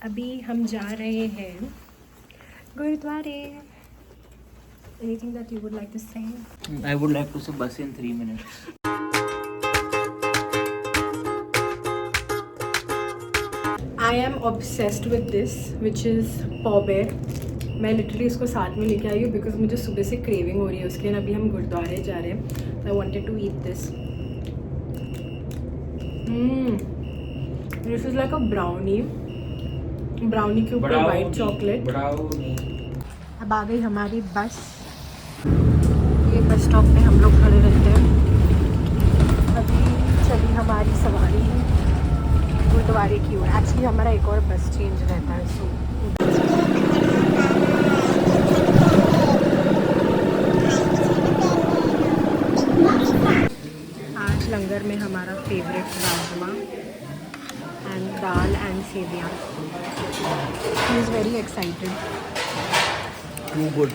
अभी हम जा रहे हैं गुरुद्वारे। Anything that you would like to say? I would like to say bus in 3 minutes. I am obsessed with this, which is pav bhai. मैं literally इसको साथ में लेके आई हूँ बिकॉज मुझे सुबह से क्रेविंग हो रही है उसके। अभी हम गुरुद्वारे जा रहे हैं, तो I wanted to eat this. This is like a brownie के ऊपर वाइट चॉकलेट। अब आ गई हमारी बस। ये बस स्टॉप पे हम लोग खड़े रहते हैं। अभी चली हमारी सवारी गुरुद्वारे की ओर। एक्चुअली हमारा एक और बस चेंज रहता है, सो आज लंगर में हमारा फेवरेट राजमा एंड दाल एंड सेवियाँ। He is very excited. Too good.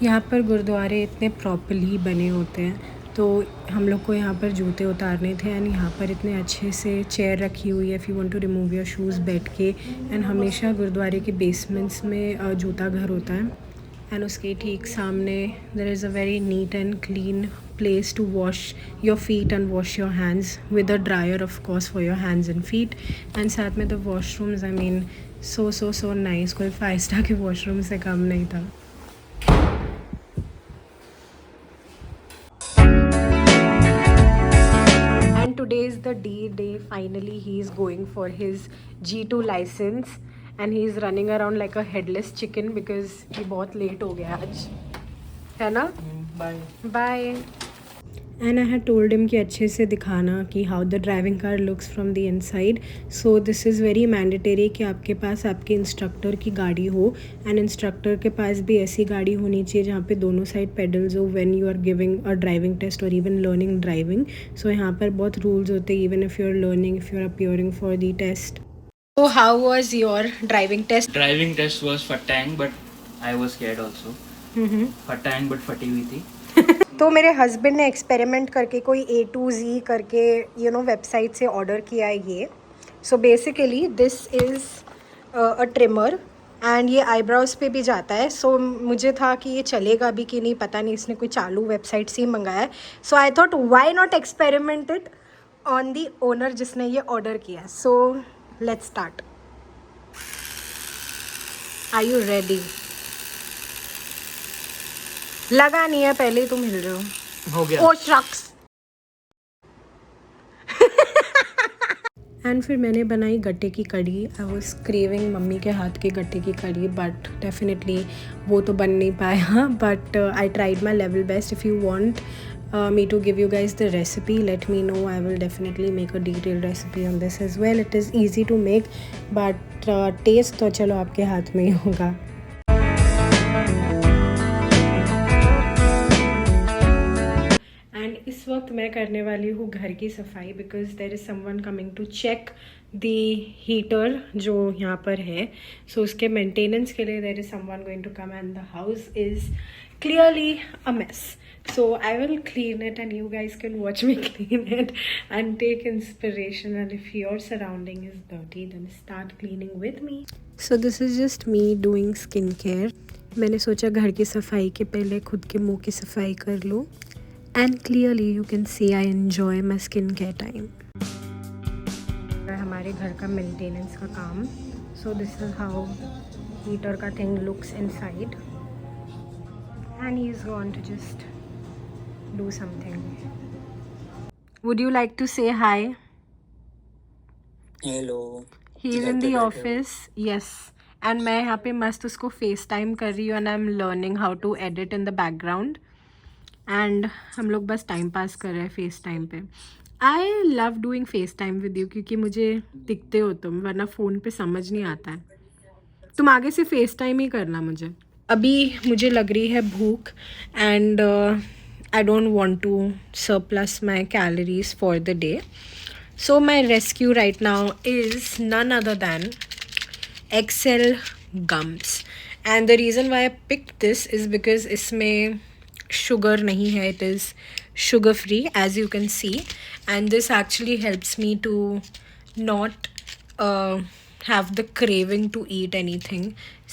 यहाँ पर गुरुद्वारे इतने प्रॉपरली बने होते हैं, तो हम लोग को यहाँ पर जूते उतारने थे। एंड यहाँ पर इतने अच्छे से चेयर रखी हुई है if you want to remove your shoes बैठ के। एंड हमेशा गुरुद्वारे के बेसमेंट्स में जूता घर होता है। एंड उसके ठीक सामने there is a very neat and clean place to wash your feet and wash your hands with a dryer of course for your hands and feet. And साथ में the washrooms, I mean so nice. कोई 5 star के washroom से कम नहीं था। Today is the day finally he is going for his G2 license and he is running around like a headless chicken because he बहुत late हो गया आज, है ना? Bye. And I had told him कि अच्छे से दिखाना कि how the driving car looks from the inside. So this is very mandatory कि आपके पास आपके इंस्ट्रक्टर की गाड़ी हो। एंड इंस्ट्रक्टर के पास भी ऐसी गाड़ी होनी चाहिए जहाँ पे दोनों साइड पेडल्स हो when you are giving a driving test और इवन लर्निंग ड्राइविंग। सो यहाँ पर बहुत रूल्स होते हैं even if you are learning, if you are appearing for the test. So how was your driving test? Driving test was fatang, but I was scared also. fatang but फटी हुई थी। तो मेरे हस्बैंड ने experiment करके कोई A to Z करके website से ऑर्डर किया है ये। So basically this is a trimmer and ये आईब्रोज पे भी जाता है। सो मुझे था कि ये चलेगा भी कि नहीं पता नहीं, इसने कोई चालू वेबसाइट से ही मंगाया है। So I thought why not experiment it on the owner जिसने ये ऑर्डर किया। So let's start. Are you ready? लगा नहीं है, पहले ही तुम हिल रहे हो गया। ओ शख्स। एंड फिर मैंने बनाई गट्टे की कड़ी। आई वॉज क्रेविंग मम्मी के हाथ की गट्टे की कड़ी, बट डेफिनेटली वो तो बन नहीं पाया। But I tried my level best. If you want me to give you guys the recipe, let me know. I will definitely make a detailed recipe on this as well. It is easy to make, but taste तो चलो आपके हाथ में ही होगा। And इस वक्त मैं करने वाली हूँ घर की सफाई because there is someone coming to check the heater जो यहाँ पर है। सो उसके मेंटेनेंस के लिए there is someone going to come and the house is clearly a mess. So I will clean it and you guys can watch me clean it and take inspiration. And if your surrounding is dirty, then start cleaning with me. So this is just me doing skincare. मैंने सोचा घर की सफाई के पहले खुद के मुंह की सफाई कर लूँ। And clearly you can see I enjoy my skincare time. हमारे घर का मेंटेनेंस का काम। So this is how heater का thing looks inside. And he's going to just do something. Would you like to say hi? Hello. He's in the office. Yes. And मैं यहाँ पे मस्त उसको फेस टाइम कर रही हूँ and I'm learning how to edit in the background. And हम लोग बस टाइम पास कर रहे हैं फेस टाइम पे। I love doing face time with you क्योंकि मुझे दिखते हो तुम, वरना फ़ोन पे समझ नहीं आता है। तुम आगे से फेस टाइम ही करना मुझे। अभी मुझे लग रही है भूख and I don't want to surplus my calories for the day. So my rescue right now is none other than Excel gums. And the reason why I pick this is because इसमें sugar नहीं है, it is sugar free as you can see, and this actually helps me to not have the craving to eat anything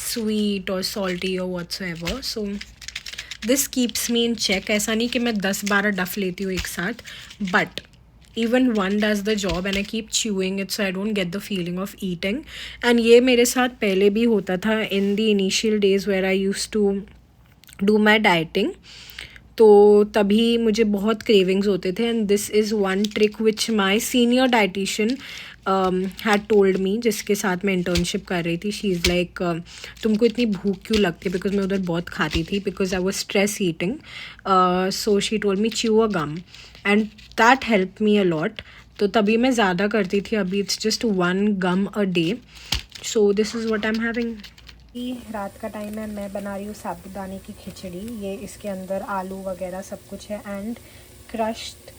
sweet or salty or whatsoever. So this keeps me in check. ऐसा नहीं कि मैं 10-12 डफ लेती हूँ एक साथ, but even one does the job and I keep chewing it so I don't get the feeling of eating. And ये मेरे साथ पहले भी होता था in the initial days where I used to do my dieting. तो तभी मुझे बहुत क्रेविंग्स होते थे. And this is one trick which my senior dietitian had told me, जिसके साथ मैं इंटर्नशिप कर रही थी. शी इज़ लाइक तुमको इतनी भूख क्यों लगती है, बिकॉज मैं उधर बहुत खाती थी, because I was stress eating. So she told me chew a gum and that help me a lot. तो तभी मैं ज़्यादा करती थी, अभी it's just 1 gum a day. So this is what I am having. रात का टाइम है, मैं बना रही हूँ साबूदाने की खिचड़ी. ये इसके अंदर आलू वगैरह सब कुछ है एंड क्रश्ड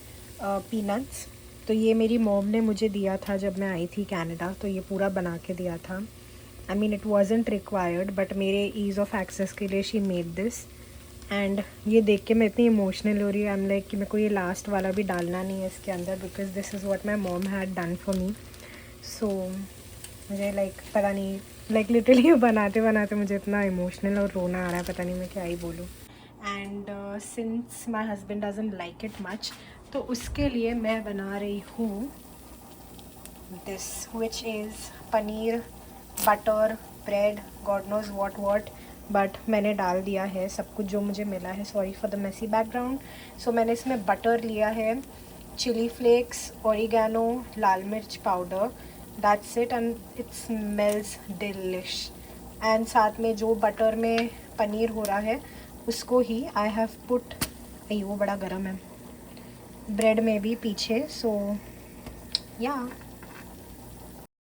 पीनट्स. तो ये मेरी मॉम ने मुझे दिया था जब मैं आई थी कनाडा, तो ये पूरा बना के दिया था. I mean it wasn't required, but मेरे ईज़ ऑफ एक्सेस के लिए शी मेड दिस. एंड ये देख के मैं इतनी इमोशनल हो रही हूँ. आई एम लाइक कि मेरे को ये लास्ट वाला भी डालना नहीं है इसके अंदर, because this is what my mom had done for me. So मुझे लाइक पता नहीं, लाइक लिटरली बनाते बनाते मुझे इतना इमोशनल और रोना आ रहा है, पता नहीं मैं क्या ही बोलूँ. And since my husband doesn't like it much, तो उसके लिए मैं बना रही हूँ this, which is paneer butter bread God knows what. But मैंने डाल दिया है सब कुछ जो मुझे मिला है. Sorry for the messy background. So मैंने इसमें बटर लिया है, चिली फ्लेक्स, ओरिगैनो, लाल मिर्च powder. That's it and it smells delish. And साथ में जो बटर में पनीर हो रहा है उसको ही I have put, अरे वो बड़ा गर्म है, ब्रेड में भी पीछे. सो या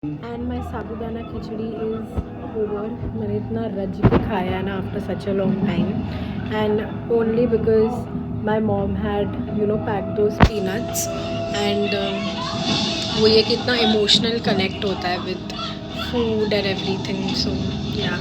and my sabudana khichdi is over. मैंने इतना रज के खाया है ना after such a long time, and only because my mom had pack those peanuts. And वो ये कितना इमोशनल कनेक्ट होता है विद फूड एंड एवरीथिंग. सो या